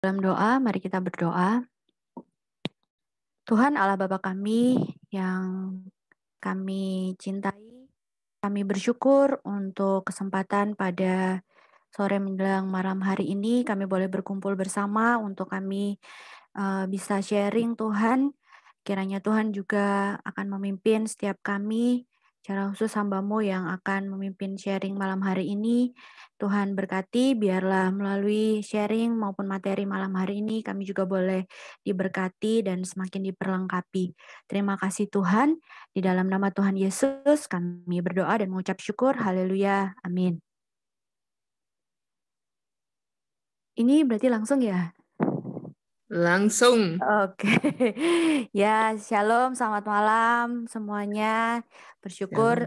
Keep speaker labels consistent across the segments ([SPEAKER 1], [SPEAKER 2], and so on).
[SPEAKER 1] Dalam doa, mari kita berdoa. Tuhan Allah Bapa kami yang kami cintai, kami bersyukur untuk kesempatan pada sore menjelang malam hari ini kami boleh berkumpul bersama untuk kami bisa sharing Tuhan. Kiranya Tuhan juga akan memimpin setiap kami, secara khusus hamba-Mu yang akan memimpin sharing malam hari ini. Tuhan berkati, biarlah melalui sharing maupun materi malam hari ini kami juga boleh diberkati dan semakin diperlengkapi. Terima kasih Tuhan, di dalam nama Tuhan Yesus kami berdoa dan mengucap syukur. Haleluya, amin. Ini berarti langsung ya?
[SPEAKER 2] Langsung.
[SPEAKER 1] Oke, ya shalom, selamat malam semuanya. Bersyukur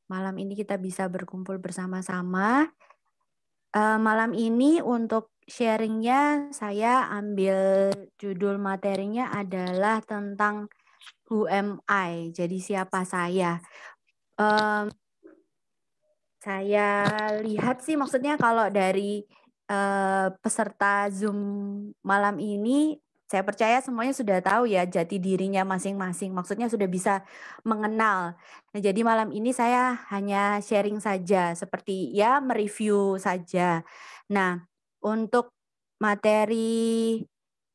[SPEAKER 1] malam ini kita bisa berkumpul bersama-sama. Malam ini untuk sharingnya saya ambil judul materinya adalah tentang Who am I? Jadi siapa saya? Saya lihat sih maksudnya kalau dari peserta Zoom malam ini, saya percaya semuanya sudah tahu ya jati dirinya masing-masing. Maksudnya sudah bisa mengenal. Nah, jadi malam ini saya hanya sharing saja, seperti ya mereview saja. Nah, untuk materi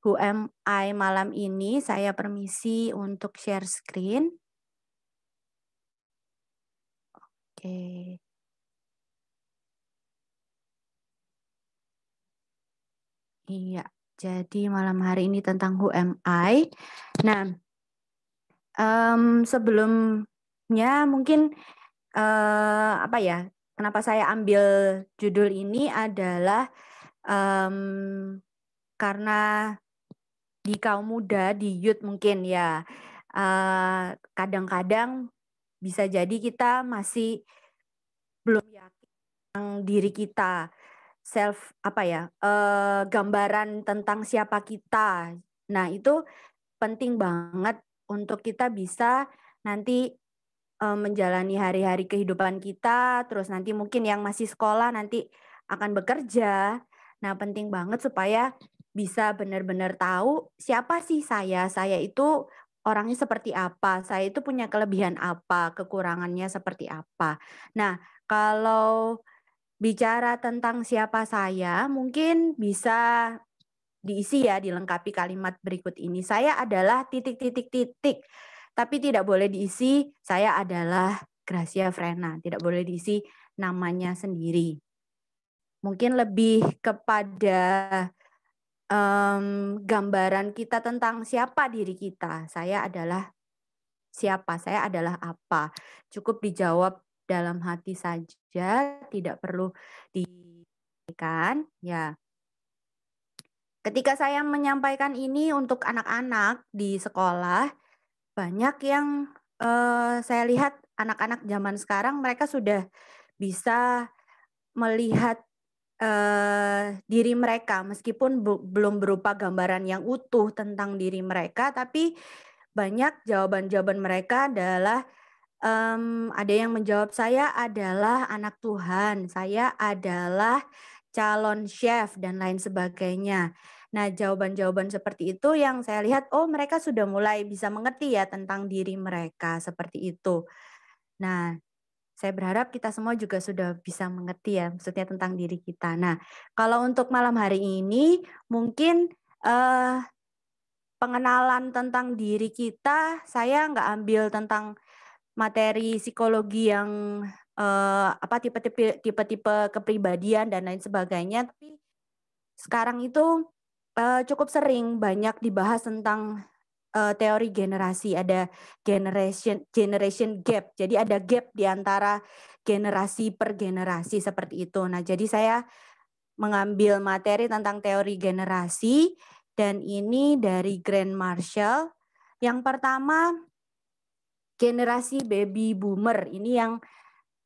[SPEAKER 1] Who am I malam ini, saya permisi untuk share screen. Oke. Iya, jadi malam hari ini tentang Who am I. Nah, sebelumnya mungkin apa ya? Kenapa saya ambil judul ini adalah karena di kaum muda, di youth mungkin ya, kadang-kadang bisa jadi kita masih belum yakin tentang diri kita. Gambaran tentang siapa kita. Nah, itu penting banget untuk kita bisa nanti menjalani hari-hari kehidupan kita, terus nanti mungkin yang masih sekolah nanti akan bekerja. Nah, penting banget supaya bisa benar-benar tahu siapa sih saya. Saya itu orangnya seperti apa, saya itu punya kelebihan apa, kekurangannya seperti apa. Nah, kalau bicara tentang siapa saya, mungkin bisa diisi ya, dilengkapi kalimat berikut ini. Saya adalah titik-titik-titik, tapi tidak boleh diisi saya adalah Gracia Frena, tidak boleh diisi namanya sendiri. Mungkin lebih kepada gambaran kita tentang siapa diri kita. Saya adalah siapa, saya adalah apa. Cukup dijawab dalam hati saja, tidak perlu ya. Ketika saya menyampaikan ini untuk anak-anak di sekolah, banyak yang saya lihat anak-anak zaman sekarang mereka sudah bisa melihat diri mereka meskipun belum berupa gambaran yang utuh tentang diri mereka, tapi banyak jawaban-jawaban mereka adalah ada yang menjawab saya adalah anak Tuhan, saya adalah calon chef dan lain sebagainya. Nah, jawaban-jawaban seperti itu yang saya lihat, oh mereka sudah mulai bisa mengerti ya tentang diri mereka seperti itu. Nah, saya berharap kita semua juga sudah bisa mengerti ya, maksudnya tentang diri kita. Nah, kalau untuk malam hari ini mungkin pengenalan tentang diri kita, saya nggak ambil tentang materi psikologi yang tipe-tipe kepribadian dan lain sebagainya, tapi sekarang itu cukup sering banyak dibahas tentang teori generasi, ada generation gap. Jadi ada gap di antara generasi per generasi seperti itu. Nah, jadi saya mengambil materi tentang teori generasi dan ini dari Grant Marshall. Yang pertama generasi baby boomer, ini yang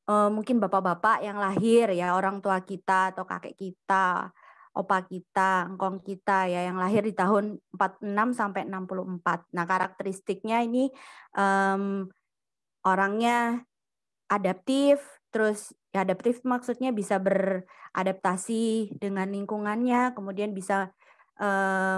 [SPEAKER 1] mungkin bapak-bapak yang lahir ya, orang tua kita atau kakek kita, opa kita, engkong kita ya, yang lahir di tahun 46 sampai 64. Nah, karakteristiknya ini orangnya adaptif, terus Ya, adaptif maksudnya bisa beradaptasi dengan lingkungannya, kemudian bisa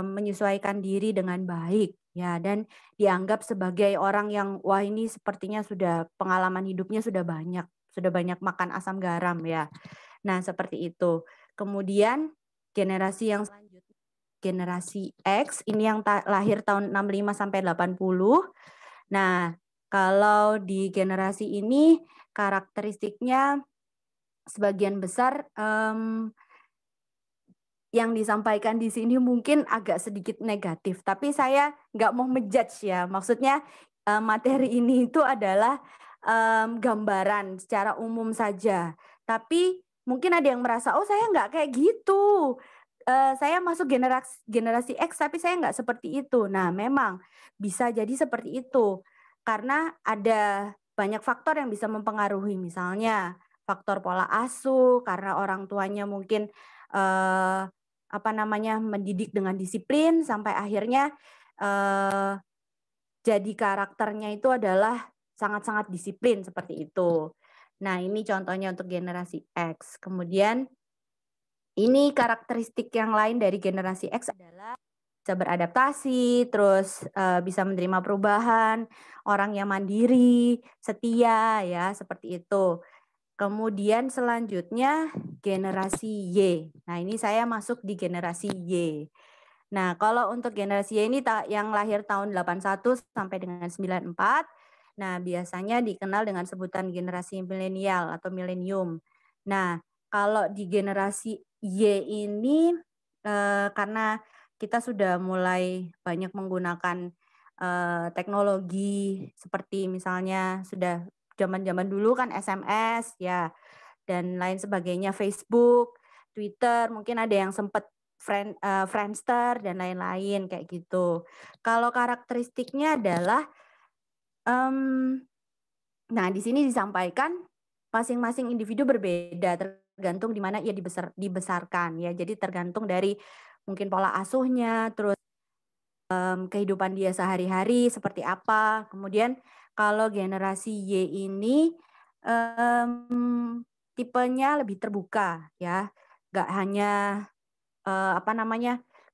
[SPEAKER 1] menyesuaikan diri dengan baik, ya, dan dianggap sebagai orang yang, wah ini sepertinya sudah pengalaman hidupnya sudah banyak makan asam garam ya. Nah, seperti itu. Kemudian generasi yang selanjutnya, generasi X, ini yang lahir tahun 65 sampai 80. Nah, kalau di generasi ini karakteristiknya sebagian besar yang disampaikan di sini mungkin agak sedikit negatif, tapi saya nggak mau menjudge ya. Maksudnya materi ini itu adalah gambaran secara umum saja. Tapi mungkin ada yang merasa, oh saya nggak kayak gitu. Saya masuk generasi X, tapi saya nggak seperti itu. Nah, memang bisa jadi seperti itu karena ada banyak faktor yang bisa mempengaruhi. Misalnya faktor pola asuh, karena orang tuanya mungkin eh, mendidik dengan disiplin sampai akhirnya jadi karakternya itu adalah sangat-sangat disiplin seperti itu. Nah, ini contohnya untuk generasi X. Kemudian ini karakteristik yang lain dari generasi X adalah bisa beradaptasi, terus bisa menerima perubahan, orang yang mandiri, setia ya, seperti itu. Kemudian selanjutnya generasi Y. Nah, ini saya masuk di generasi Y. Nah, kalau untuk generasi Y ini yang lahir tahun 81 sampai dengan 94, nah biasanya dikenal dengan sebutan generasi milenial atau milenium. Nah, kalau di generasi Y ini karena kita sudah mulai banyak menggunakan teknologi seperti misalnya sudah zaman-zaman dulu kan SMS ya dan lain sebagainya, Facebook, Twitter, mungkin ada yang sempat Friendster dan lain-lain kayak gitu. Kalau karakteristiknya adalah nah di sini disampaikan masing-masing individu berbeda tergantung di mana ia dibesarkan ya. Jadi tergantung dari mungkin pola asuhnya, terus kehidupan dia sehari-hari seperti apa. Kemudian kalau generasi Y ini tipenya lebih terbuka ya, nggak hanya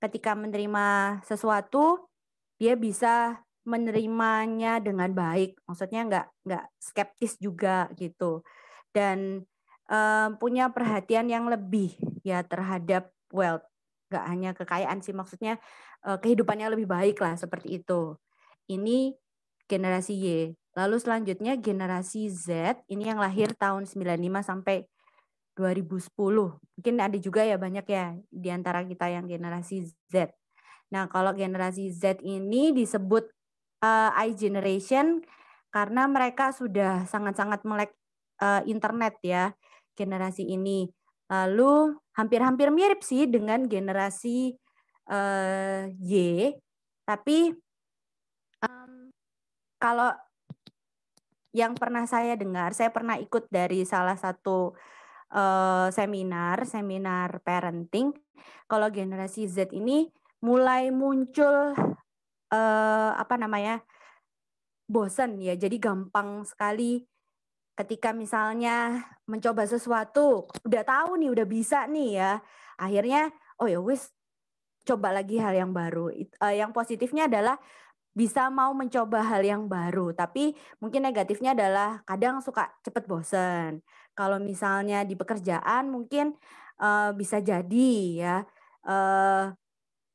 [SPEAKER 1] ketika menerima sesuatu dia bisa menerimanya dengan baik, maksudnya nggak skeptis juga gitu, dan punya perhatian yang lebih ya terhadap wealth, nggak hanya kekayaan sih, maksudnya kehidupannya lebih baik lah seperti itu. Ini generasi Y. Lalu selanjutnya generasi Z, ini yang lahir tahun 95 sampai 2010. Mungkin ada juga ya banyak ya di antara kita yang generasi Z. Nah, kalau generasi Z ini disebut I generation karena mereka sudah sangat-sangat melek internet ya, generasi ini. Lalu hampir-hampir mirip sih dengan generasi Y, tapi kalau yang pernah saya dengar, saya pernah ikut dari salah satu seminar parenting. Kalau generasi Z ini mulai muncul bosan ya, jadi gampang sekali ketika misalnya mencoba sesuatu, udah tahu nih, udah bisa nih ya, akhirnya oh ya wis coba lagi hal yang baru. Yang positifnya adalah bisa mau mencoba hal yang baru, tapi mungkin negatifnya adalah kadang suka cepet bosen. Kalau misalnya di pekerjaan mungkin bisa jadi ya,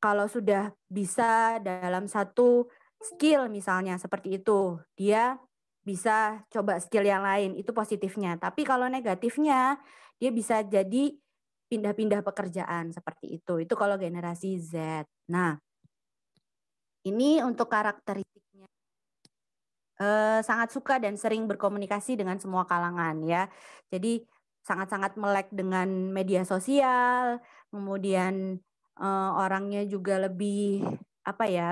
[SPEAKER 1] kalau sudah bisa dalam satu skill misalnya seperti itu, dia bisa coba skill yang lain, itu positifnya. Tapi kalau negatifnya, dia bisa jadi pindah-pindah pekerjaan seperti itu. Itu kalau generasi Z. Nah, ini untuk karakteristiknya sangat suka dan sering berkomunikasi dengan semua kalangan ya. Jadi sangat-sangat melek dengan media sosial, kemudian orangnya juga lebih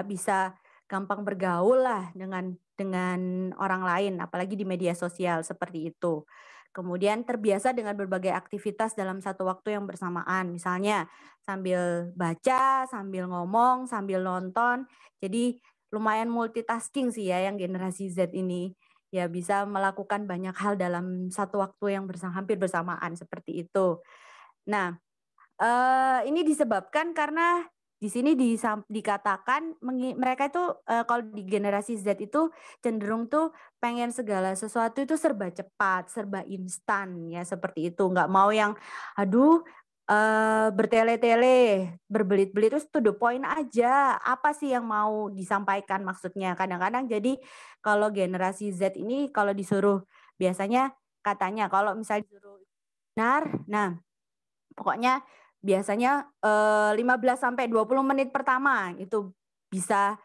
[SPEAKER 1] bisa gampang bergaul lah dengan orang lain, apalagi di media sosial seperti itu. Kemudian terbiasa dengan berbagai aktivitas dalam satu waktu yang bersamaan, misalnya sambil baca, sambil ngomong, sambil nonton. Jadi lumayan multitasking sih ya yang generasi Z ini. ya bisa melakukan banyak hal dalam satu waktu yang hampir bersamaan seperti itu. Nah, ini disebabkan karena di sini dikatakan mereka itu kalau di generasi Z itu cenderung tuh pengen segala sesuatu itu serba cepat, serba instan ya seperti itu. Nggak mau yang aduh bertele-tele, berbelit-belit, terus to the point aja. Apa sih yang mau disampaikan maksudnya? Kadang-kadang jadi kalau generasi Z ini kalau disuruh biasanya katanya kalau misalnya disuruh benar, nah pokoknya biasanya 15 sampai 20 menit pertama itu bisa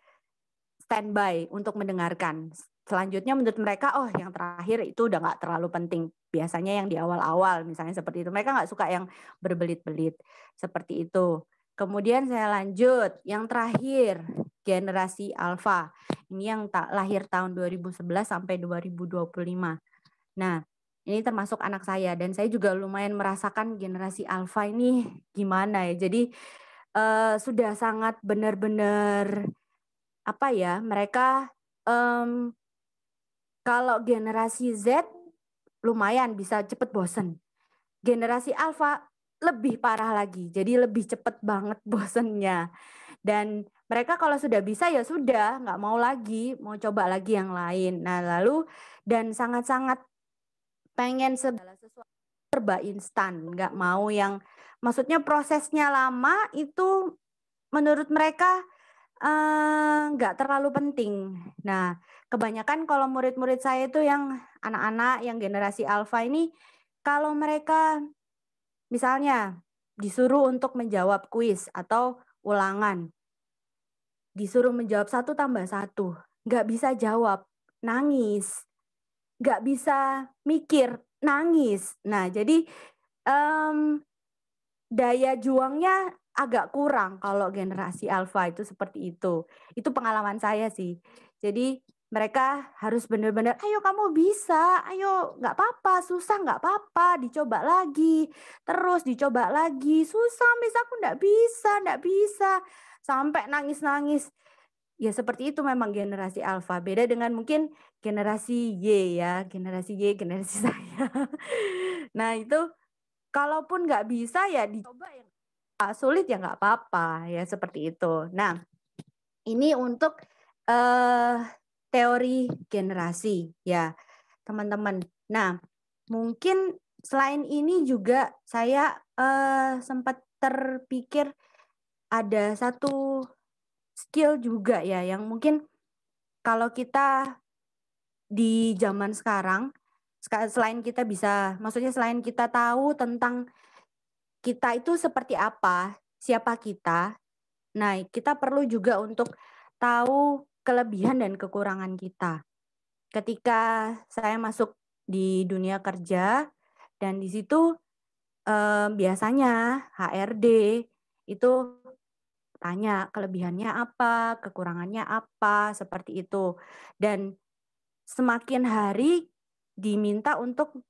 [SPEAKER 1] standby untuk mendengarkan. Selanjutnya menurut mereka, oh yang terakhir itu udah nggak terlalu penting. Biasanya yang di awal-awal misalnya seperti itu. Mereka nggak suka yang berbelit-belit seperti itu. Kemudian saya lanjut, yang terakhir generasi Alpha. Ini yang lahir tahun 2011 sampai 2025. Nah, ini termasuk anak saya dan saya juga lumayan merasakan generasi Alpha ini gimana ya. Jadi sudah sangat benar-benar apa ya, mereka kalau generasi Z lumayan bisa cepet bosen. Generasi Alpha lebih parah lagi, jadi lebih cepet banget bosennya. Dan mereka kalau sudah bisa ya sudah, nggak mau lagi, mau coba lagi yang lain. Nah lalu dan sangat-sangat pengen segala sesuatu serba instan, nggak mau yang maksudnya prosesnya lama itu menurut mereka nggak terlalu penting. Nah, kebanyakan kalau murid-murid saya itu yang anak-anak yang generasi Alpha ini, kalau mereka misalnya disuruh untuk menjawab kuis atau ulangan, disuruh menjawab 1+1, nggak bisa jawab, nangis. Nggak bisa mikir, nangis. Nah, jadi daya juangnya agak kurang kalau generasi Alpha itu seperti itu. Itu pengalaman saya sih. Jadi mereka harus benar-benar, ayo kamu bisa, ayo nggak apa-apa, susah nggak apa-apa, dicoba lagi, terus dicoba lagi, susah, mis aku nggak bisa, sampai nangis-nangis. Ya seperti itu memang generasi Alpha. Beda dengan mungkin generasi Y ya, generasi Y, generasi saya. Nah itu kalaupun nggak bisa ya dicoba yang sulit ya nggak apa-apa ya seperti itu. Nah ini untuk teori generasi ya teman-teman. Nah mungkin selain ini juga saya sempat terpikir ada satu skill juga ya yang mungkin kalau kita di zaman sekarang selain kita bisa maksudnya selain kita tahu tentang kita itu seperti apa, siapa kita. Nah, kita perlu juga untuk tahu kelebihan dan kekurangan kita. Ketika saya masuk di dunia kerja dan di situ biasanya HRD itu tanya kelebihannya apa, kekurangannya apa, seperti itu. Dan semakin hari diminta untuk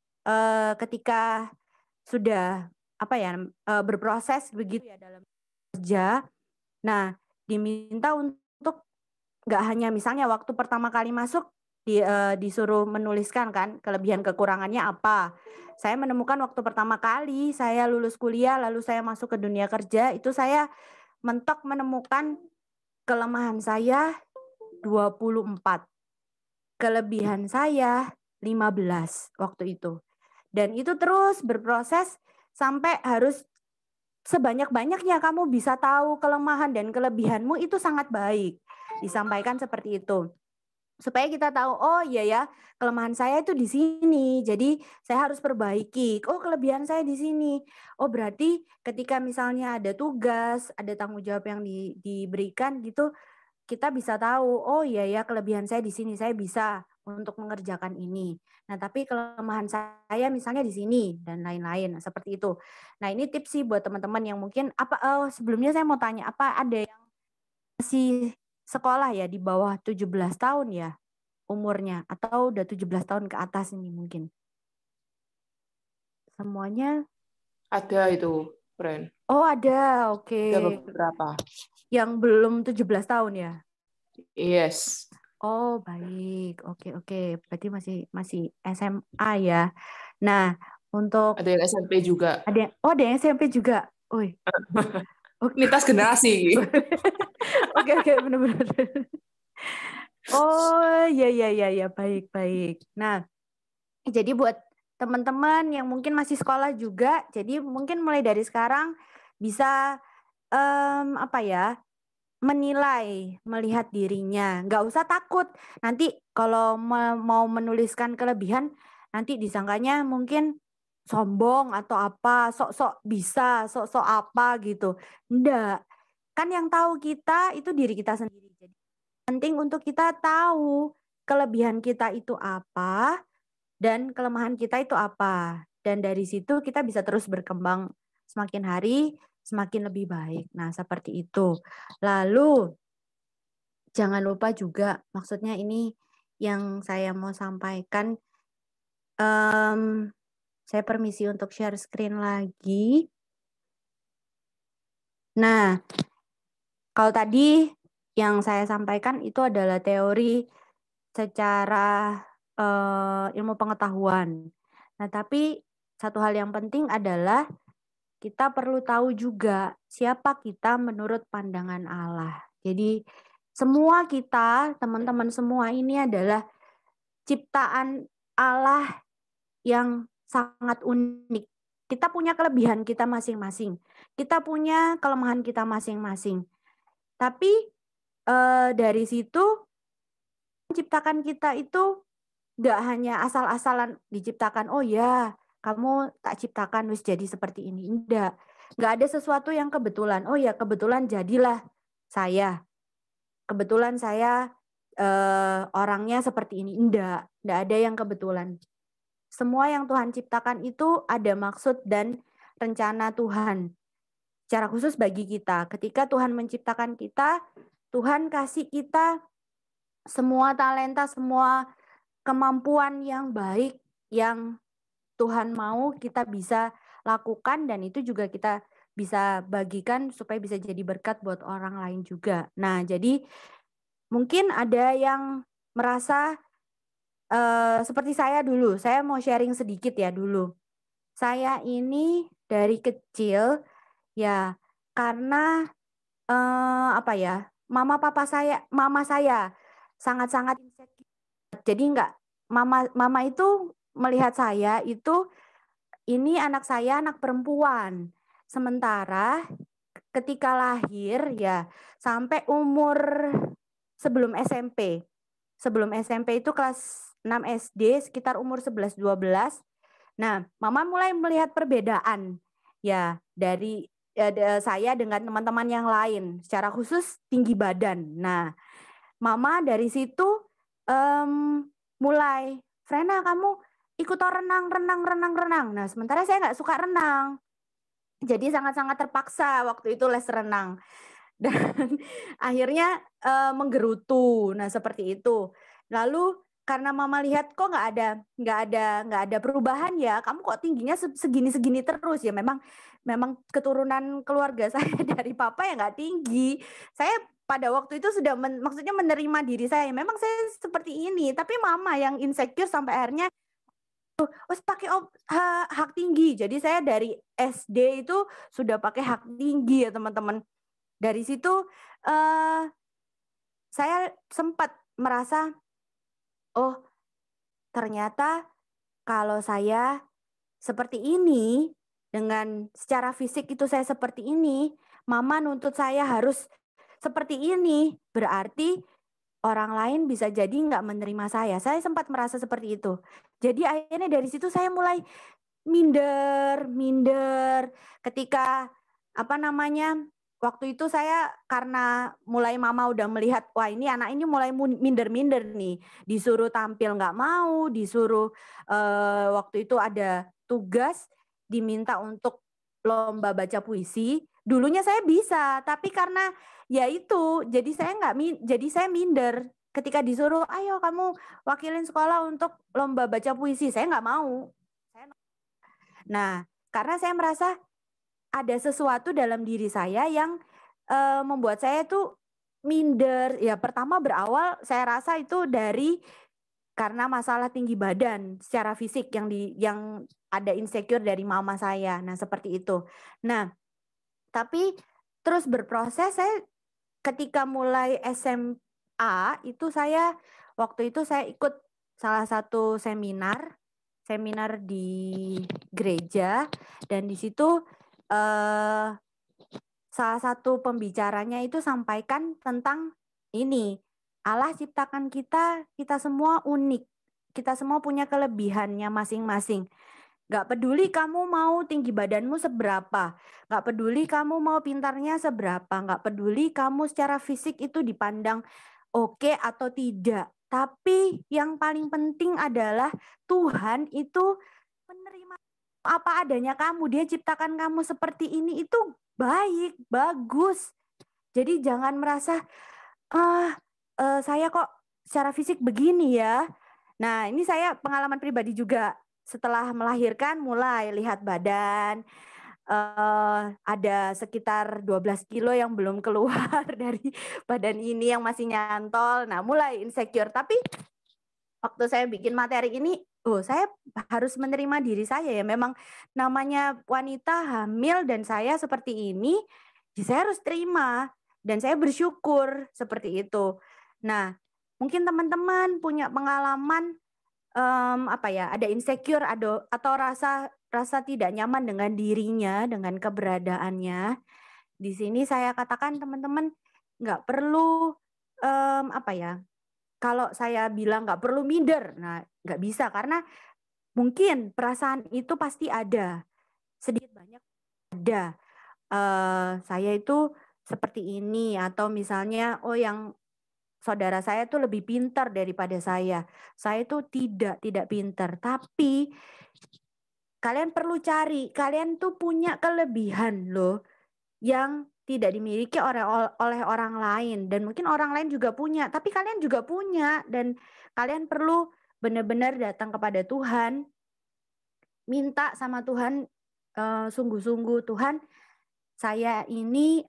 [SPEAKER 1] ketika sudah apa ya berproses begitu ya dalam kerja. Nah, diminta untuk nggak hanya misalnya waktu pertama kali masuk disuruh menuliskan kan kelebihan kekurangannya apa. Saya menemukan waktu pertama kali saya lulus kuliah lalu saya masuk ke dunia kerja itu saya mentok menemukan kelemahan saya 24, kelebihan saya 15 waktu itu. Dan itu terus berproses sampai harus sebanyak-banyaknya kamu bisa tahu kelemahan dan kelebihanmu itu sangat baik. Disampaikan seperti itu. Supaya kita tahu, oh iya ya, kelemahan saya itu di sini. Jadi saya harus perbaiki. Oh, kelebihan saya di sini. Oh, berarti ketika misalnya ada tugas, ada tanggung jawab yang diberikan gitu, kita bisa tahu, oh iya ya kelebihan saya di sini, saya bisa untuk mengerjakan ini. Nah, tapi kelemahan saya misalnya di sini dan lain-lain, seperti itu. Nah, ini tips sih buat teman-teman yang mungkin sebelumnya saya mau tanya, apa ada yang masih sekolah ya di bawah 17 tahun ya umurnya atau udah 17 tahun ke atas ini mungkin? Semuanya?
[SPEAKER 2] Ada itu, Friend.
[SPEAKER 1] Oh, ada. Oke.
[SPEAKER 2] Ada beberapa.
[SPEAKER 1] Yang belum 17 tahun ya?
[SPEAKER 2] Yes.
[SPEAKER 1] Oh, baik. Oke, oke. Berarti masih SMA ya. Nah, untuk
[SPEAKER 2] Ada yang SMP juga.
[SPEAKER 1] ada yang SMP juga. Wih, oke.
[SPEAKER 2] Lintas generasi.
[SPEAKER 1] Oke, oke, benar-benar. Oh, ya, ya, ya, ya, baik, baik. Nah, jadi buat teman-teman yang mungkin masih sekolah juga, jadi mungkin mulai dari sekarang bisa apa ya, menilai, melihat dirinya. Nggak usah takut. Nanti kalau mau menuliskan kelebihan, nanti disangkanya mungkin sombong atau apa, sok-sok bisa, sok-sok apa gitu. Enggak. Kan yang tahu kita itu diri kita sendiri. Jadi penting untuk kita tahu kelebihan kita itu apa dan kelemahan kita itu apa. Dan dari situ kita bisa terus berkembang semakin hari semakin lebih baik. Nah, seperti itu. Lalu jangan lupa juga, maksudnya ini yang saya mau sampaikan, saya permisi untuk share screen lagi. Nah, kalau tadi yang saya sampaikan itu adalah teori secara ilmu pengetahuan. Nah, tapi satu hal yang penting adalah kita perlu tahu juga siapa kita menurut pandangan Allah. Jadi semua kita, teman-teman semua ini adalah ciptaan Allah yang sangat unik. Kita punya kelebihan kita masing-masing. Kita punya kelemahan kita masing-masing. Tapi dari situ menciptakan kita itu nggak hanya asal-asalan diciptakan, oh ya kamu tak ciptakan wis jadi seperti ini. Nggak ada sesuatu yang kebetulan. Oh ya kebetulan jadilah saya. Kebetulan saya orangnya seperti ini. Nggak ada yang kebetulan. Semua yang Tuhan ciptakan itu ada maksud dan rencana Tuhan. Secara khusus bagi kita. Ketika Tuhan menciptakan kita, Tuhan kasih kita semua talenta, semua kemampuan yang baik yang Tuhan mau kita bisa lakukan, dan itu juga kita bisa bagikan supaya bisa jadi berkat buat orang lain juga. Nah, jadi mungkin ada yang merasa seperti saya dulu. Saya mau sharing sedikit ya dulu. Saya ini dari kecil ya karena apa ya, mama saya sangat-sangat insecure. Jadi enggak, mama itu melihat saya itu ini anak perempuan. Sementara ketika lahir ya sampai umur sebelum SMP. Sebelum SMP itu kelas 6 SD sekitar umur 11-12. Nah, mama mulai melihat perbedaan ya dari saya dengan teman-teman yang lain, secara khusus tinggi badan. Nah, mama dari situ mulai, Frena kamu ikut renang. Nah, sementara saya nggak suka renang. Jadi sangat-sangat terpaksa waktu itu les renang. Dan akhirnya menggerutu. Nah, seperti itu. Lalu karena mama lihat kok nggak ada perubahan ya, kamu kok tingginya segini terus ya. Memang keturunan keluarga saya dari papa ya nggak tinggi. Saya pada waktu itu sudah maksudnya menerima diri saya. Memang saya seperti ini, tapi mama yang insecure sampai akhirnya pakai hak tinggi. Jadi saya dari SD itu sudah pakai hak tinggi ya teman-teman. Dari situ saya sempat merasa, oh ternyata kalau saya seperti ini, dengan secara fisik itu saya seperti ini, mama nuntut saya harus seperti ini, berarti orang lain bisa jadi nggak menerima saya. Saya sempat merasa seperti itu. Jadi akhirnya dari situ saya mulai minder. Ketika waktu itu saya karena mulai mama udah melihat, wah ini anak ini mulai minder nih, disuruh tampil nggak mau, disuruh waktu itu ada tugas diminta untuk lomba baca puisi. Dulunya saya bisa, tapi karena ya itu, jadi saya minder. Ketika disuruh, ayo kamu wakilin sekolah untuk lomba baca puisi, saya nggak mau. Nah, karena saya merasa ada sesuatu dalam diri saya yang membuat saya tuh minder, ya pertama berawal saya rasa itu dari karena masalah tinggi badan secara fisik yang ada insecure dari mama saya. Nah, seperti itu. Nah, tapi terus berproses saya ketika mulai SMA itu waktu itu saya ikut salah satu seminar di gereja, dan di situ salah satu pembicaranya itu sampaikan tentang ini. Allah ciptakan kita semua unik. Kita semua punya kelebihannya masing-masing. Gak peduli kamu mau tinggi badanmu seberapa. Gak peduli kamu mau pintarnya seberapa. Gak peduli kamu secara fisik itu dipandang oke atau tidak. Tapi yang paling penting adalah Tuhan itu menerima apa adanya kamu. Dia ciptakan kamu seperti ini itu baik, bagus. Jadi jangan merasa saya kok secara fisik begini ya. Nah, ini saya pengalaman pribadi juga. Setelah melahirkan mulai lihat badan, ada sekitar 12 kilo yang belum keluar dari badan ini yang masih nyantol. Nah, mulai insecure. Tapi waktu saya bikin materi ini, saya harus menerima diri saya ya. Memang namanya wanita hamil dan saya seperti ini, ya saya harus terima. Dan saya bersyukur seperti itu. Nah, mungkin teman-teman punya pengalaman ada insecure atau rasa tidak nyaman dengan dirinya, dengan keberadaannya. Di sini saya katakan teman-teman nggak perlu kalau saya bilang nggak perlu minder, nah nggak bisa karena mungkin perasaan itu pasti ada, sedikit banyak ada. Saya itu seperti ini, atau misalnya yang saudara saya tuh lebih pintar daripada saya. Saya tuh tidak pintar, tapi kalian perlu cari, kalian tuh punya kelebihan loh yang tidak dimiliki oleh orang lain, dan mungkin orang lain juga punya, tapi kalian juga punya, dan kalian perlu benar-benar datang kepada Tuhan, minta sama Tuhan sungguh-sungguh, Tuhan, saya ini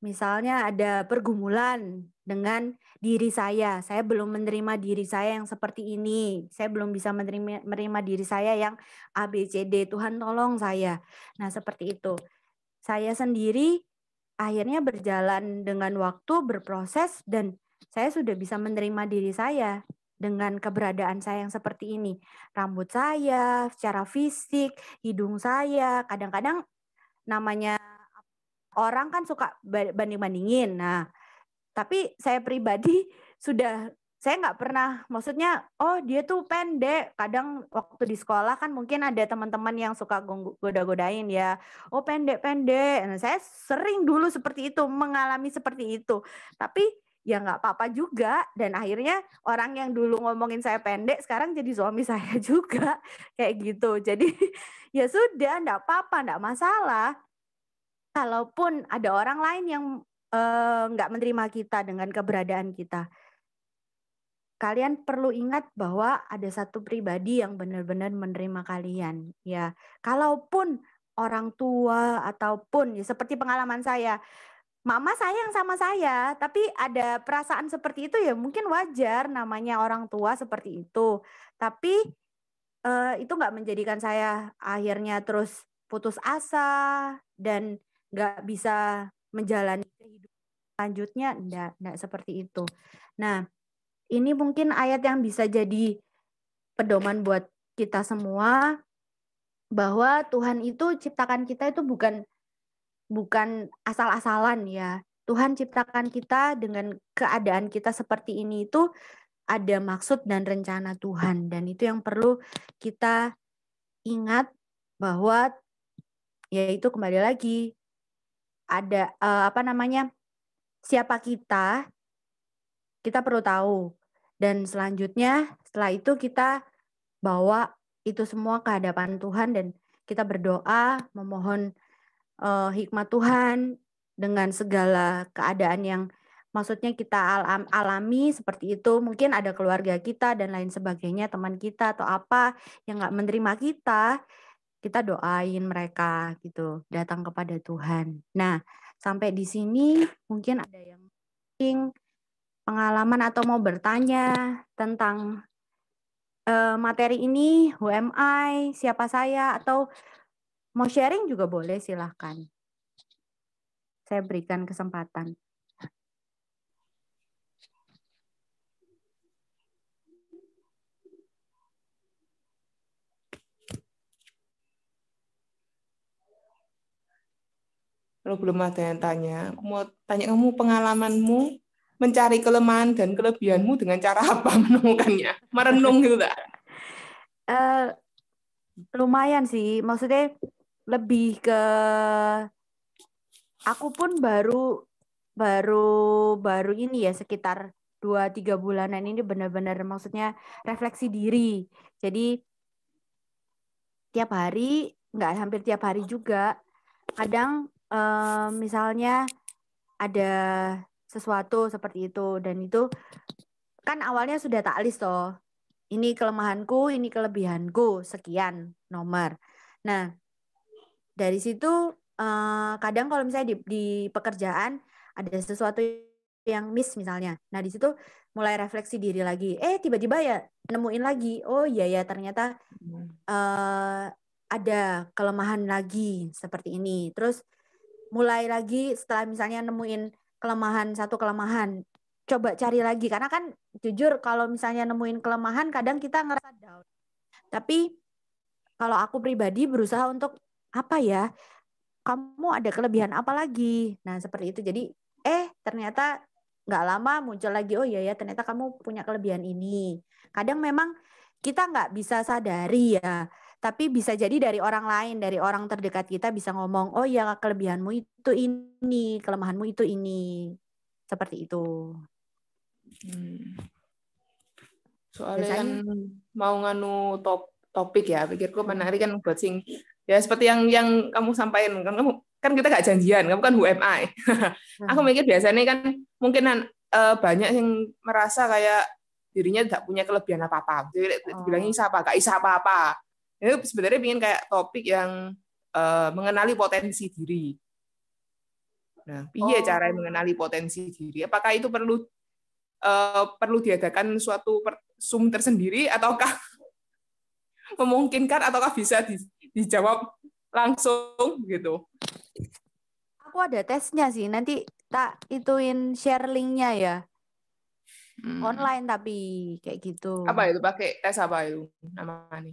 [SPEAKER 1] misalnya ada pergumulan dengan diri saya belum menerima diri saya yang seperti ini, saya belum bisa menerima diri saya yang ABCD, Tuhan tolong saya. Nah, seperti itu. Saya sendiri akhirnya berjalan dengan waktu, berproses, dan saya sudah bisa menerima diri saya dengan keberadaan saya yang seperti ini. Rambut saya, secara fisik, hidung saya, kadang-kadang namanya orang kan suka banding-bandingin. Nah, tapi saya pribadi saya nggak pernah, maksudnya, dia tuh pendek. Kadang waktu di sekolah kan mungkin ada teman-teman yang suka goda-godain ya, pendek-pendek. Nah, saya sering dulu seperti itu, mengalami seperti itu. Tapi ya nggak apa-apa juga. Dan akhirnya orang yang dulu ngomongin saya pendek, sekarang jadi suami saya juga. Kayak gitu. Jadi ya sudah, nggak apa-apa, nggak masalah. Kalaupun ada orang lain yang nggak menerima kita dengan keberadaan kita, kalian perlu ingat bahwa ada satu pribadi yang benar-benar menerima kalian. Ya, kalaupun orang tua ataupun ya seperti pengalaman saya, mama sayang sama saya, tapi ada perasaan seperti itu ya mungkin wajar, namanya orang tua seperti itu. Tapi itu nggak menjadikan saya akhirnya terus putus asa dan nggak bisa menjalani kehidupan selanjutnya, enggak seperti itu. Nah, ini mungkin ayat yang bisa jadi pedoman buat kita semua, bahwa Tuhan itu ciptakan kita itu bukan asal-asalan ya. Tuhan ciptakan kita dengan keadaan kita seperti ini itu ada maksud dan rencana Tuhan, dan itu yang perlu kita ingat, bahwa yaitu kembali lagi ada siapa kita perlu tahu, dan selanjutnya setelah itu kita bawa itu semua ke hadapan Tuhan, dan kita berdoa memohon hikmat Tuhan dengan segala keadaan yang maksudnya kita alami seperti itu. Mungkin ada keluarga kita dan lain sebagainya, teman kita atau apa yang nggak menerima kita doain mereka gitu, datang kepada Tuhan. Nah, sampai di sini mungkin ada yang pengalaman atau mau bertanya tentang materi ini, who am I, siapa saya, atau mau sharing juga boleh, silahkan. Saya berikan kesempatan.
[SPEAKER 2] Kalau belum ada yang tanya, aku mau tanya kamu pengalamanmu mencari kelemahan dan kelebihanmu dengan cara apa menemukannya? Merenung gitu tak?
[SPEAKER 1] Lumayan sih, maksudnya lebih ke aku pun baru ini ya sekitar 2-3 bulanan ini benar-benar maksudnya refleksi diri. Jadi tiap hari, nggak hampir tiap hari juga. Kadang misalnya ada sesuatu seperti itu dan itu kan awalnya sudah tak list toh. Ini kelemahanku, ini kelebihanku, sekian nomor. Nah, dari situ kadang kalau misalnya di pekerjaan ada sesuatu yang miss misalnya. Nah, di situ mulai refleksi diri lagi. Tiba-tiba ya nemuin lagi. Oh iya ya ternyata ada kelemahan lagi seperti ini. Terus mulai lagi setelah misalnya nemuin satu kelemahan, coba cari lagi. Karena kan jujur kalau misalnya nemuin kelemahan kadang kita ngerasa down. Tapi kalau aku pribadi berusaha untuk apa ya? Kamu ada kelebihan apa lagi? Nah, seperti itu. Jadi, ternyata nggak lama muncul lagi, oh iya ya, ternyata kamu punya kelebihan ini. Kadang memang kita nggak bisa sadari ya, tapi bisa jadi dari orang lain, dari orang terdekat kita bisa ngomong, oh iya kelebihanmu itu ini, kelemahanmu itu ini. Seperti itu.
[SPEAKER 2] Soalnya kan
[SPEAKER 1] Biasanya
[SPEAKER 2] mau nganu topik ya, pikirku menarik kan buat sing ya seperti yang kamu sampaikan kan kamu kan kita gak janjian, kamu kan UMI. Aku mikir biasanya kan mungkin banyak yang merasa kayak dirinya tidak punya kelebihan apa-apa. Jadi dibilangnya isa apa, gak isa apa-apa. Itu sebenarnya ingin kayak topik yang mengenali potensi diri. Nah, piye cara mengenali potensi diri? Apakah itu perlu diadakan suatu Zoom tersendiri ataukah memungkinkan ataukah bisa dijawab langsung gitu?
[SPEAKER 1] aku ada tesnya sih, nanti tak ituin share linknya ya. Online tapi kayak gitu.
[SPEAKER 2] Apa itu? Pakai tes apa itu namanya?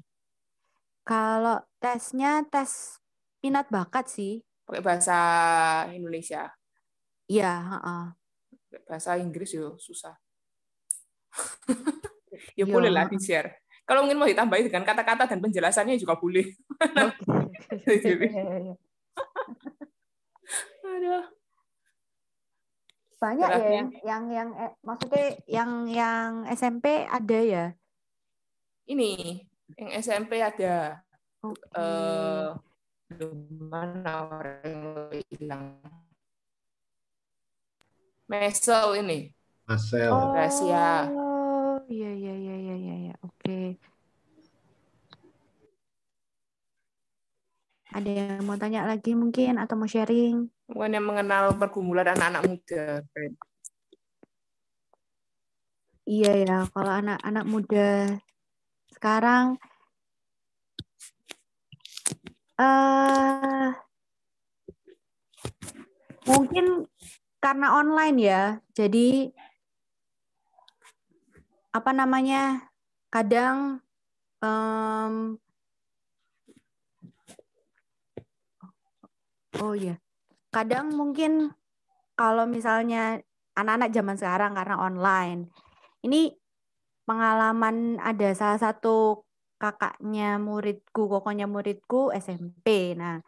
[SPEAKER 1] Kalau tesnya tes minat bakat sih.
[SPEAKER 2] Pakai bahasa Indonesia.
[SPEAKER 1] Iya, heeh.
[SPEAKER 2] Bahasa Inggris ya susah. Ya
[SPEAKER 1] Iya,
[SPEAKER 2] boleh lah
[SPEAKER 1] heeh.
[SPEAKER 2] di-share. Kalau mungkin mau ditambahi dengan kata-kata dan penjelasannya juga boleh.
[SPEAKER 1] Oke.
[SPEAKER 2] Aduh,
[SPEAKER 1] Banyak ya
[SPEAKER 2] beratnya.
[SPEAKER 1] yang maksudnya yang SMP ada ya.
[SPEAKER 2] Ini yang SMP ada
[SPEAKER 1] Oke.
[SPEAKER 2] mana orang yang hilang. Mesel ini.
[SPEAKER 3] Marcel.
[SPEAKER 2] Rahasia.
[SPEAKER 1] Oh, iya iya iya iya iya iya. Oke. Ada yang mau tanya lagi mungkin atau mau sharing?
[SPEAKER 2] Bukan yang mengenal pergumulan anak-anak muda.
[SPEAKER 1] Iya ya, kalau anak-anak muda sekarang mungkin karena online ya. Jadi apa namanya? Kadang oh iya. Kadang mungkin kalau misalnya anak-anak zaman sekarang karena online. Ini pengalaman ada salah satu kakaknya muridku, kokonya muridku SMP. Nah,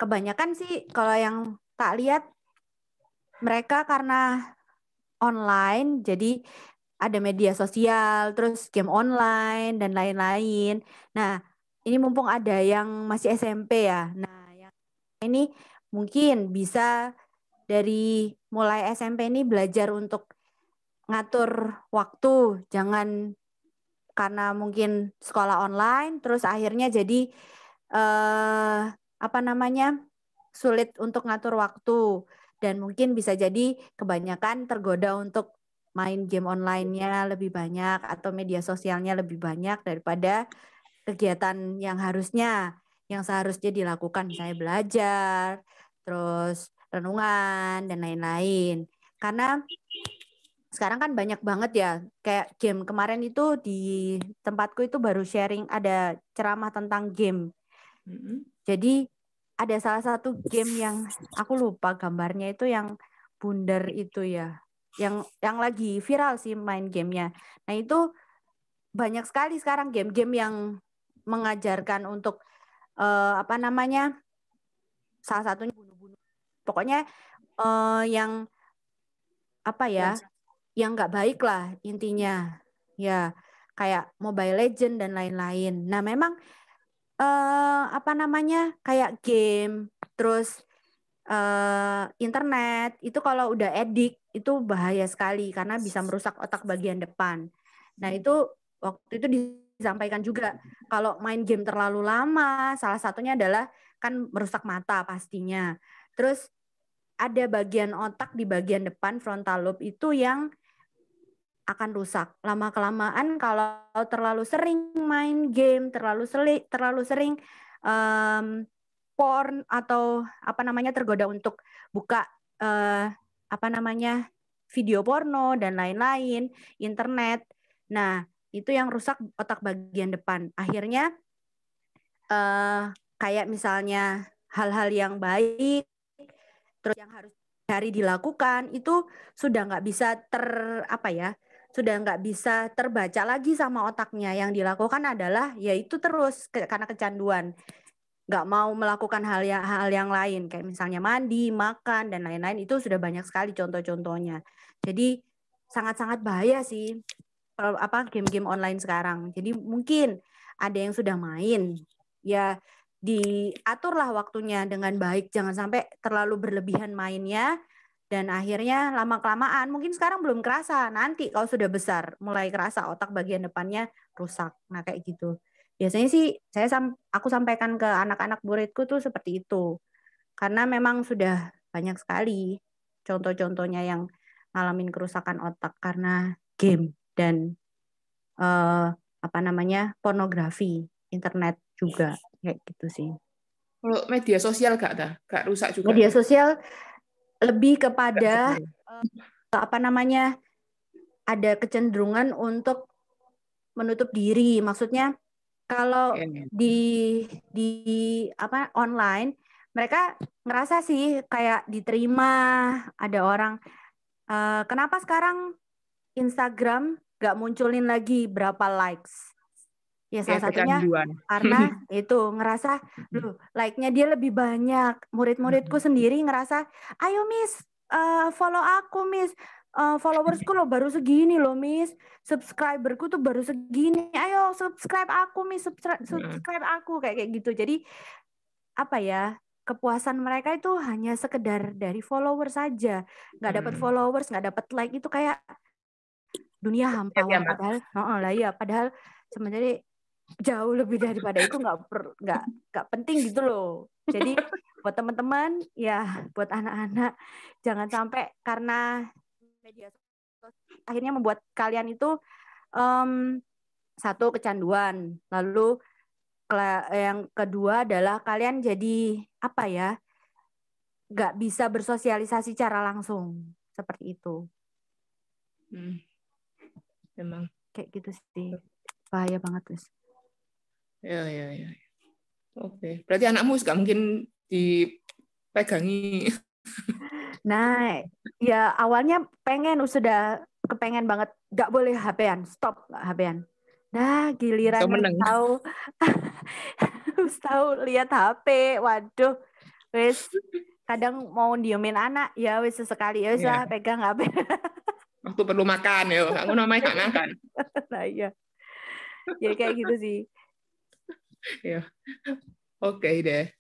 [SPEAKER 1] kebanyakan sih kalau yang tak lihat mereka karena online, jadi ada media sosial, terus game online dan lain-lain. Nah, ini mumpung ada yang masih SMP ya. Nah, yang ini mungkin bisa dari mulai SMP ini belajar untuk ngatur waktu, jangan karena mungkin sekolah online, terus akhirnya jadi apa namanya sulit untuk ngatur waktu dan mungkin bisa jadi kebanyakan tergoda untuk main game online-nya lebih banyak atau media sosialnya lebih banyak daripada kegiatan yang seharusnya dilakukan, misalnya belajar, terus renungan dan lain-lain. Karena sekarang kan banyak banget ya, kayak game kemarin itu di tempatku itu baru sharing ada ceramah tentang game. Jadi ada salah satu game yang aku lupa gambarnya itu yang bundar itu ya, yang lagi viral sih main gamenya. Nah itu banyak sekali sekarang game-game yang mengajarkan untuk apa namanya, salah satunya bunuh-bunuh. Pokoknya yang apa ya, yang nggak baik lah intinya. Ya, kayak Mobile Legend dan lain-lain. Nah, memang apa namanya, kayak game, terus internet, itu kalau udah edik, itu bahaya sekali karena bisa merusak otak bagian depan. Nah, itu waktu itu disampaikan juga, kalau main game terlalu lama, salah satunya adalah kan merusak mata pastinya. Terus ada bagian otak di bagian depan frontal lobe itu yang akan rusak. Lama-kelamaan kalau terlalu sering main game, terlalu sering porn atau apa namanya, tergoda untuk buka apa namanya, video porno dan lain-lain, internet. Nah, itu yang rusak otak bagian depan. Akhirnya kayak misalnya hal-hal yang baik, terus yang harus hari dilakukan itu sudah nggak bisa sudah nggak bisa terbaca lagi sama otaknya. Yang dilakukan adalah yaitu terus karena kecanduan, nggak mau melakukan hal yang lain kayak misalnya mandi, makan dan lain-lain. Itu sudah banyak sekali contoh-contohnya. Jadi sangat-sangat bahaya sih game-game online sekarang. Jadi mungkin ada yang sudah main, ya diaturlah waktunya dengan baik, jangan sampai terlalu berlebihan mainnya dan akhirnya lama-kelamaan mungkin sekarang belum kerasa, nanti kalau sudah besar mulai kerasa otak bagian depannya rusak. Nah, kayak gitu. Biasanya sih aku sampaikan ke anak-anak muridku tuh seperti itu. Karena memang sudah banyak sekali contoh-contohnya yang ngalamin kerusakan otak karena game dan apa namanya, pornografi, internet juga kayak gitu sih.
[SPEAKER 2] Kalau media sosial gak rusak juga?
[SPEAKER 1] Media sosial lebih kepada apa namanya, ada kecenderungan untuk menutup diri. Maksudnya kalau di apa online mereka ngerasa sih kayak diterima, ada orang kenapa sekarang Instagram gak munculin lagi berapa likes. Ya salah satunya karena itu ngerasa, loh like-nya dia lebih banyak. Murid-muridku sendiri ngerasa, ayo Miss, follow aku Miss, followersku lo baru segini loh Miss, subscriberku tuh baru segini, ayo subscribe aku Miss, subscribe aku, kayak gitu. Jadi apa ya, kepuasan mereka itu hanya sekedar dari follower saja, nggak dapat followers, nggak dapat like, itu kayak dunia hampa. Padahal sebenarnya jauh lebih daripada itu, nggak penting gitu loh. Jadi buat teman-teman ya, buat anak-anak, jangan sampai karena media sosial akhirnya membuat kalian itu satu, kecanduan, lalu yang kedua adalah kalian jadi apa ya, nggak bisa bersosialisasi secara langsung seperti itu.
[SPEAKER 2] Memang
[SPEAKER 1] kayak gitu sih, bahaya banget guys.
[SPEAKER 2] Ya. Oke, berarti anakmu nggak mungkin dipegangi.
[SPEAKER 1] Nah, ya awalnya sudah kepengen banget, nggak boleh HP-an, stop HP-an. Nah, giliran tahu tahu lihat HP, waduh, wes kadang mau diemin anak, ya wes sesekali ya wes lah pegang HP.
[SPEAKER 2] Waktu perlu makan ya, aku namanya nggak makan.
[SPEAKER 1] Nah iya, ya kayak gitu sih.
[SPEAKER 2] Ya, oke deh.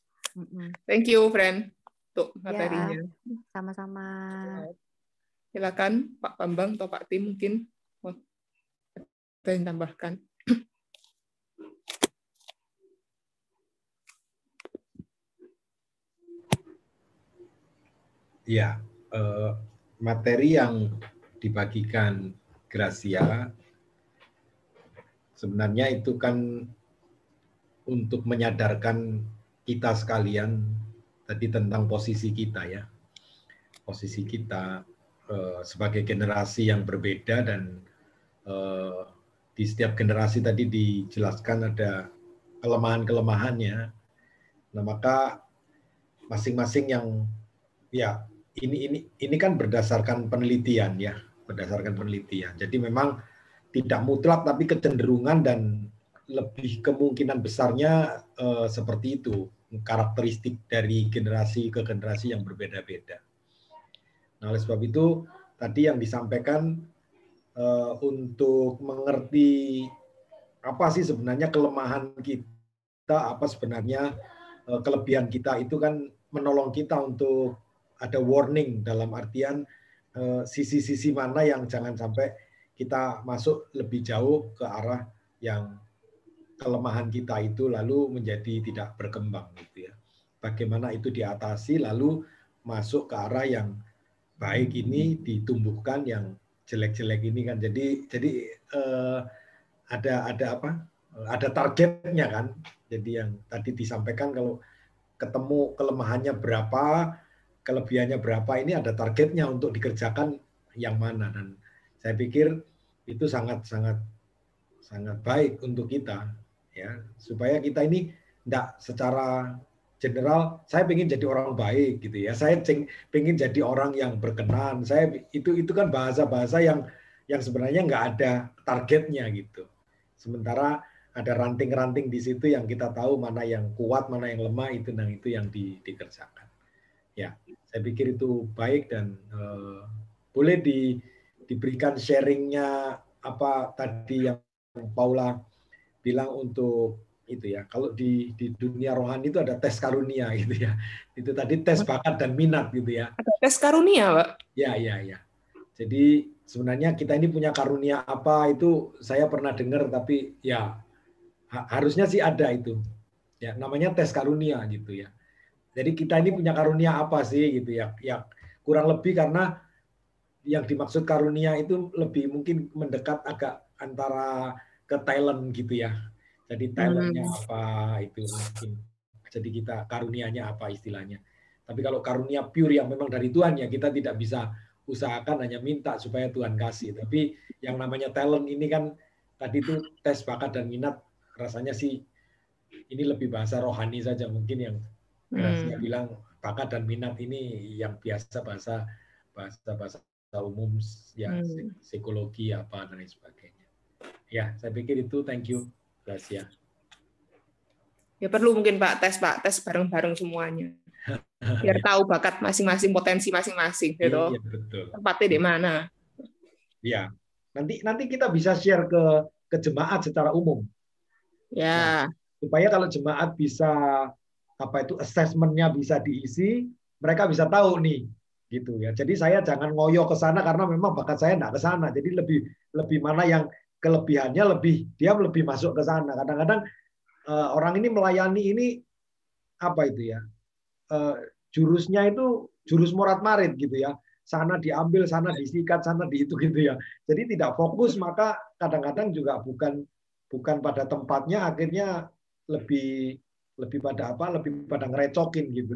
[SPEAKER 2] Thank you, friend, untuk materinya.
[SPEAKER 1] Ya, sama-sama.
[SPEAKER 2] Silakan Pak Bambang atau Pak Tim mungkin mau tambahkan.
[SPEAKER 3] Ya, materi yang dibagikan Gracia sebenarnya itu kan untuk menyadarkan kita sekalian tadi tentang posisi kita ya. Posisi kita sebagai generasi yang berbeda dan di setiap generasi tadi dijelaskan ada kelemahan-kelemahannya. Nah, maka masing-masing yang ya ini kan berdasarkan penelitian ya, berdasarkan penelitian. Jadi memang tidak mutlak tapi kecenderungan dan lebih kemungkinan besarnya seperti itu, karakteristik dari generasi ke generasi yang berbeda-beda. Nah, oleh sebab itu tadi yang disampaikan untuk mengerti apa sih sebenarnya kelemahan kita, apa sebenarnya kelebihan kita, itu kan menolong kita untuk ada warning dalam artian sisi-sisi mana yang jangan sampai kita masuk lebih jauh ke arah yang kelemahan kita itu lalu menjadi tidak berkembang gitu ya. Bagaimana itu diatasi lalu masuk ke arah yang baik ini ditumbuhkan, yang jelek-jelek ini kan. Jadi ada apa? Ada targetnya kan. Jadi yang tadi disampaikan kalau ketemu kelemahannya berapa, kelebihannya berapa, ini ada targetnya untuk dikerjakan yang mana. Dan saya pikir itu sangat baik untuk kita ya, supaya kita ini enggak secara general saya pengen jadi orang baik gitu ya, saya pengen jadi orang yang berkenan, saya itu kan bahasa-bahasa yang sebenarnya nggak ada targetnya gitu. Sementara ada ranting-ranting di situ yang kita tahu mana yang kuat, mana yang lemah, itu yang dikerjakan. Ya, saya pikir itu baik dan boleh diberikan sharingnya apa tadi yang Paula bilang untuk itu ya. Kalau di dunia rohani itu ada tes karunia gitu ya. Itu tadi tes bakat dan minat gitu ya.
[SPEAKER 2] Ada tes karunia, Pak?
[SPEAKER 3] Ya. Jadi sebenarnya kita ini punya karunia apa itu saya pernah dengar, tapi ya harusnya sih ada itu. Ya, namanya tes karunia gitu ya. Jadi kita ini punya karunia apa sih gitu ya. Ya kurang lebih karena yang dimaksud karunia itu lebih mungkin mendekat agak antara ke talent gitu ya. Jadi talentnya apa itu mungkin. Jadi kita karunianya apa istilahnya. Tapi kalau karunia pure yang memang dari Tuhan ya kita tidak bisa usahakan, hanya minta supaya Tuhan kasih. Tapi yang namanya talent ini kan tadi itu tes bakat dan minat, rasanya sih ini lebih bahasa rohani saja mungkin yang Gracia bilang bakat dan minat ini yang biasa bahasa umum ya, psikologi apa dan lain sebagainya. Ya, saya pikir itu. Thank you, Gracia.
[SPEAKER 2] Ya perlu mungkin Pak tes bareng-bareng semuanya. Biar tahu bakat masing-masing, potensi masing-masing gitu.
[SPEAKER 3] Iya, betul.
[SPEAKER 2] Tempatnya di mana.
[SPEAKER 3] Ya. Nanti kita bisa share ke jemaat secara umum.
[SPEAKER 2] Ya.
[SPEAKER 3] Nah, supaya kalau jemaat bisa apa itu assessment-nya bisa diisi, mereka bisa tahu nih gitu ya. Jadi saya jangan ngoyo ke sana karena memang bakat saya enggak ke sana. Jadi lebih mana yang kelebihannya dia lebih masuk ke sana. Kadang-kadang orang ini melayani ini apa itu ya? Jurusnya itu jurus morat-marit gitu ya. Sana diambil, sana disikat, sana diitu gitu ya. Jadi tidak fokus, maka kadang-kadang juga bukan pada tempatnya, akhirnya lebih pada apa? Lebih pada ngerecokin gitu.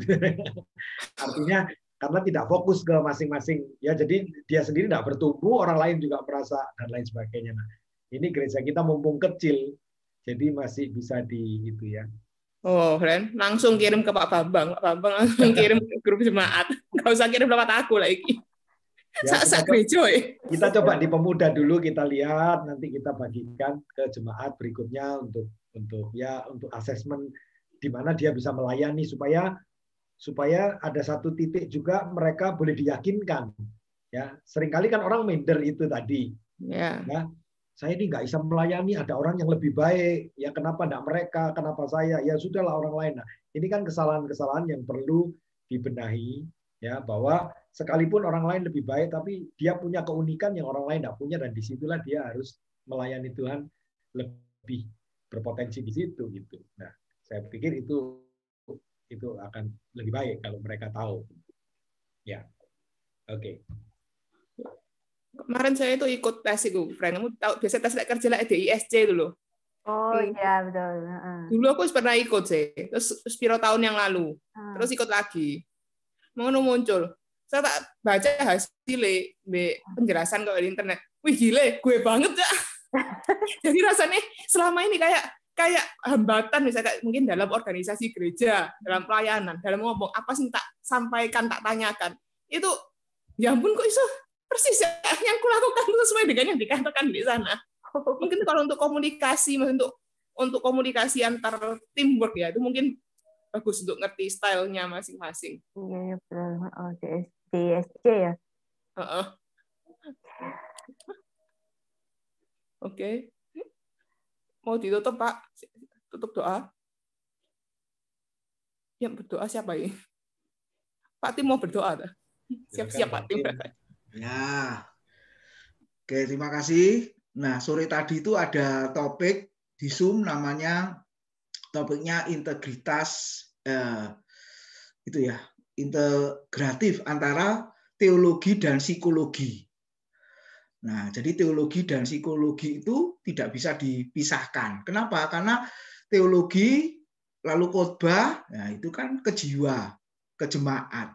[SPEAKER 3] Artinya karena tidak fokus ke masing-masing ya, jadi dia sendiri tidak bertumbuh, orang lain juga merasa dan lain sebagainya. Nah, ini gereja kita mumpung kecil, jadi masih bisa di itu ya.
[SPEAKER 2] Oh, keren. Langsung kirim ke Pak Bambang. Pak Bambang langsung kirim ke grup jemaat. Nggak usah kirim lewat aku lagi.
[SPEAKER 3] Ya, kita coba di pemuda dulu, kita lihat, nanti kita bagikan ke jemaat berikutnya untuk asesmen di mana dia bisa melayani supaya ada satu titik juga mereka boleh diyakinkan. Ya, seringkali kan orang minder itu tadi.
[SPEAKER 2] Ya.
[SPEAKER 3] Saya ini nggak bisa melayani, ada orang yang lebih baik. Ya kenapa enggak mereka? Kenapa saya? Ya sudahlah orang lain. Nah, ini kan kesalahan-kesalahan yang perlu dibenahi ya, bahwa sekalipun orang lain lebih baik tapi dia punya keunikan yang orang lain enggak punya, dan disitulah dia harus melayani Tuhan lebih berpotensi di situ gitu. Nah, saya pikir itu akan lebih baik kalau mereka tahu. Ya. Oke.
[SPEAKER 2] Kemarin saya itu ikut tes itu, Frank. Kamu tahu biasa tes kerja lah DISC itu loh.
[SPEAKER 1] Oh iya betul.
[SPEAKER 2] Dulu aku pernah ikut sih, terus sepiro tahun yang lalu, terus ikut lagi. Mau muncul, saya tak baca hasilnya, penjelasan kalau di internet. Wih gile, gue banget ya. Jadi rasanya selama ini kayak hambatan misalnya mungkin dalam organisasi gereja, dalam pelayanan, dalam ngomong apa sih tak sampaikan, tak tanyakan. Itu ya ampun kok iso persis ya, yang kulakukan itu sesuai dengan yang dikatakan di sana. Mungkin kalau untuk komunikasi, untuk komunikasi antar teamwork ya itu mungkin bagus untuk ngerti stylenya masing-masing.
[SPEAKER 1] Iya betul. Oh, DSC ya.
[SPEAKER 2] Oke. Mau ditutup Pak? Tutup doa. Yang berdoa siapa ini? Pak Tim mau berdoa? Siap-siap Pak Tim.
[SPEAKER 4] Ya. Oke, terima kasih. Nah, sore tadi itu ada topik di Zoom namanya topiknya integritas itu ya, integratif antara teologi dan psikologi. Nah, jadi teologi dan psikologi itu tidak bisa dipisahkan. Kenapa? Karena teologi lalu khotbah, nah itu kan ke jiwa, ke jemaat.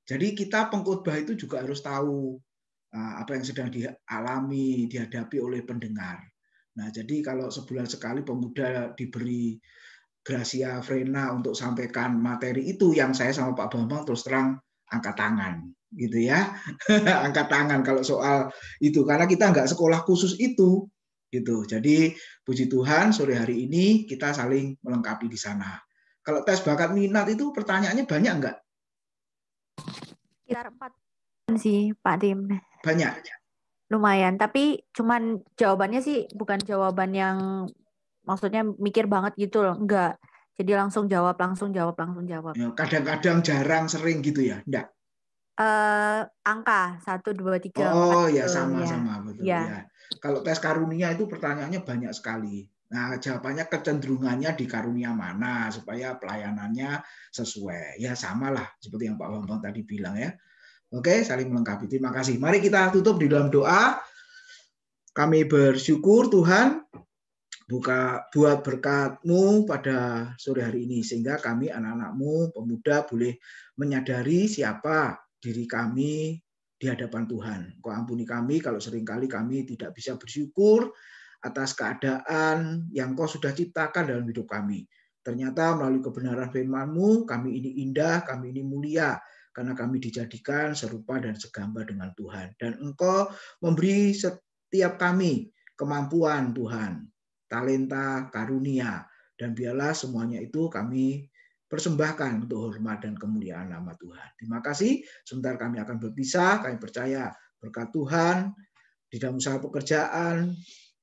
[SPEAKER 4] Jadi kita pengkhotbah itu juga harus tahu apa yang sedang dialami, dihadapi oleh pendengar. Nah, jadi kalau sebulan sekali pemuda diberi Gracia Frena untuk sampaikan materi itu, yang saya sama Pak Bambang terus terang angkat tangan, gitu ya. Angkat tangan kalau soal itu, karena kita nggak sekolah khusus itu, gitu. Jadi puji Tuhan sore hari ini kita saling melengkapi di sana. Kalau tes bakat minat itu pertanyaannya banyak nggak?
[SPEAKER 1] Sekitar 4 sih Pak Tim.
[SPEAKER 4] Banyak.
[SPEAKER 1] Lumayan, tapi cuman jawabannya sih bukan jawaban yang maksudnya mikir banget gitu loh, enggak. Jadi langsung jawab.
[SPEAKER 4] Kadang-kadang jarang, sering gitu ya, enggak?
[SPEAKER 1] Angka 1, 2, 3, 4.
[SPEAKER 4] Oh ya, sama-sama betul
[SPEAKER 1] ya.
[SPEAKER 4] ya. Kalau tes karunia itu pertanyaannya banyak sekali. Nah, jawabannya kecenderungannya di karunia mana supaya pelayanannya sesuai. Ya samalah seperti yang Pak Bambang tadi bilang ya. Oke, saling melengkapi. Terima kasih. Mari kita tutup di dalam doa. Kami bersyukur Tuhan buat berkat-Mu pada sore hari ini, sehingga kami anak-anak-Mu, pemuda boleh menyadari siapa diri kami di hadapan Tuhan. Kau ampuni kami kalau seringkali kami tidak bisa bersyukur atas keadaan yang Kau sudah ciptakan dalam hidup kami. Ternyata melalui kebenaran firman-Mu, kami ini indah, kami ini mulia, karena kami dijadikan serupa dan segambar dengan Tuhan. Dan Engkau memberi setiap kami kemampuan Tuhan, talenta, karunia, dan biarlah semuanya itu kami persembahkan untuk hormat dan kemuliaan nama Tuhan. Terima kasih. Sebentar kami akan berpisah. Kami percaya berkat Tuhan di dalam usaha pekerjaan,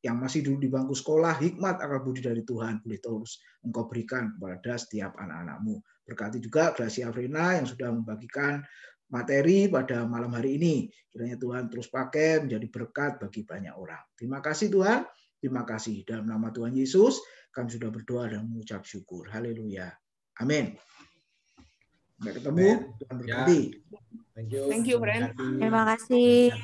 [SPEAKER 4] yang masih dulu di bangku sekolah, hikmat akal budi dari Tuhan boleh terus Engkau berikan kepada setiap anak-anak-Mu. Berkati juga Gracia Frena yang sudah membagikan materi pada malam hari ini. Kiranya Tuhan terus pakai menjadi berkat bagi banyak orang. Terima kasih Tuhan. Terima kasih. Dalam nama Tuhan Yesus, kami sudah berdoa dan mengucap syukur. Haleluya. Amin. Sampai ketemu. Tuhan berkati.
[SPEAKER 3] Thank you.
[SPEAKER 2] Thank you, friend.
[SPEAKER 1] Terima kasih.